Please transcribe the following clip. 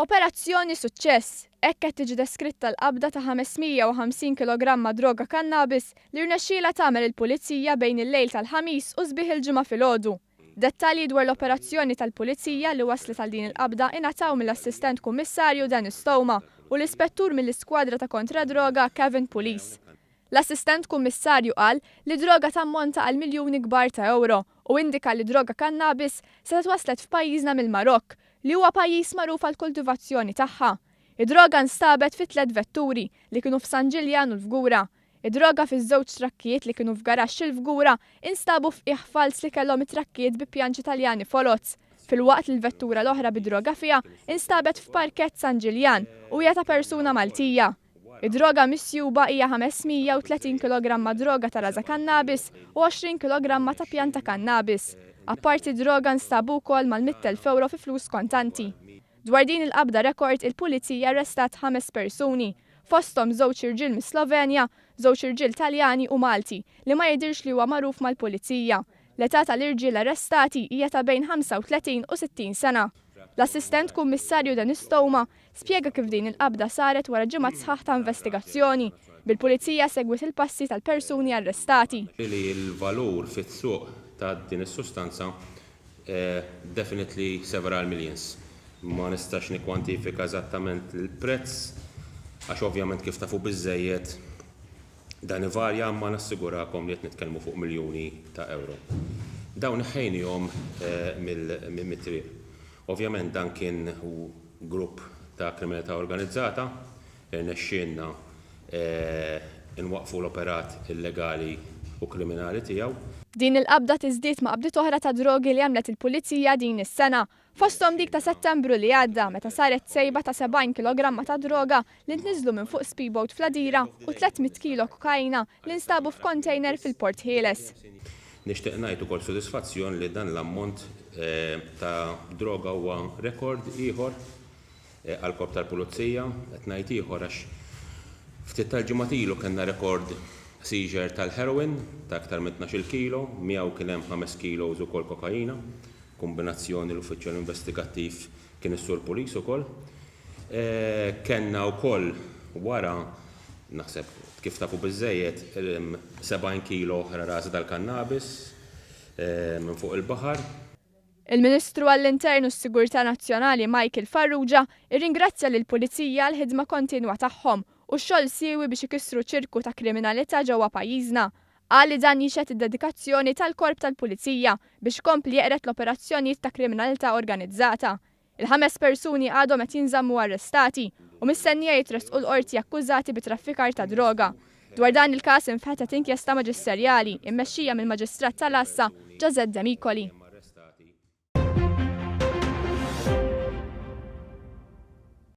Operazzjoni suċċess. Hekk qed tiġi deskritta l-qabda ta' 550 kg droga kannabis li rnexxiela tagħmel il-Pulizija bejn il-lejl tal-ħamis u sbieħ il-ġimgħa filgħodu. Dettalji dwar l-operazzjoni tal-Pulizija li waslet għal din il-qabda ingħataw mill-Assistent Kummissarju Dennis Toma u l-Ispettur mill-Iskwadra ta' Kontra Droga Kevin Police. L-Assistent Kummissarju qal li droga tammonta għal miljuni kbar ta' euro u indika li droga kannabis se waslet f'pajjiżna mill-Marokk li huwa pajjiż magħruf għall kultivazzjoni tagħha. Id-droga nstabet fi 3 vetturi li kienu f'San Ġiljan u l-Fgura. Id-droga fiż-żewġ trakkijiet li kienu f'garaxx il-Fgura instabu f'qiegħ fals li kellhom it-trakkijiet bi pjanċi Taljani folozz. Filwaqt li l-vettura l-oħra bid-droga fiha instabet f'parkett San Ġiljan u hija ta' persuna Maltija. Id-droga misjuba hija 530 kg droga ta' raża kannabis u 20 kg ta' pjanta kannabis. Apparti droga nstabu wkoll mal-100,000 euro fi flus kontanti. Dwar din il-qabda rekord il-Pulizija arrestat 5 persuni, fosthom żewġ irġiel mis-Slovenja, żewġ irġiel Taljani u Malti li ma jidhirx li huwa magħruf mal-Pulizija. L-età tal-irġiel arrestati hija ta' bejn 35 u 60 sena. L-Assistent Kummissarju Dennis Toma spjega kif din il-qabda saret wara ġimgħat sħaħ ta' investigazzjoni. Bil-Pulizija segwit il-passi tal-persuni arrestati. Il-valur fit-suq ta' din is-sustanza definitely several millions. Ma nistax nikkwantifika eżattament il-prezz għax ovvjament kif tafu biżżejjed dan ivarja ma nassigurakom li qed nitkellmu fuq miljuni ta' euro. Dawn ħejnihom mit-triq. Ovvjament dan kien grupp ta' kriminalità organizzata irnexxielna inwaqfu l-operat illegali u kriminali tiegħu. Din il-qabda tiżdied ma' qabdiet oħra ta' drogi li għamlet il-Pulizija din is-sena. Fosthom dik ta' Settembru li għadda meta saret sejba ta' 70 kg ta' droga li ntniżlu minn fuq speedboat fl-Adira u 300 kg kokaina li nstabu f'container fil-Port Ħieles. Nixtieq ngħid ukoll sodisfazzjon li dan l-ammont ta' droga huwa rekord ieħor għall-Korp tal-Pulizija, qed ngħid ieħor għax ftit tal-ġimgħat ilu kellna rekord seizure tal-heroin ta' aktar minn 12 kilo, miegħu kien hemm 5 kilos ukoll kokaina, kombinazzjoni l-uffiċjal investigattiv kien is-Sur Police ukoll. Kenna wkoll wara naħseb kif tafu biżżejjed 70 kilo oħra raża tal-kannabis minn fuq il-baħar. Il-Ministru għall-Intern u s-Sigurtà Nazzjonali Michael Farrugia irringrazzja lill-Pulizija l-ħidma kontinwa tagħhom u x-xogħol siewi biex ikissru ċirku ta' kriminalità ġewwa pajjiżna. Qal li dan jixed id-dedikazzjoni tal-Korp tal-Pulizija biex kompli jeqret l-operazzjonijiet ta' kriminalità organizzata. Il-5 persuni għadhom qed jinżammu arrestati u mistennija jitresqu l-qorti akkużati bit-traffikar ta' droga. Dwar dan il-każ infetħet inkjesta maġisterjali mmexxija mill-Maġistrat tal-Assa José Demicoli.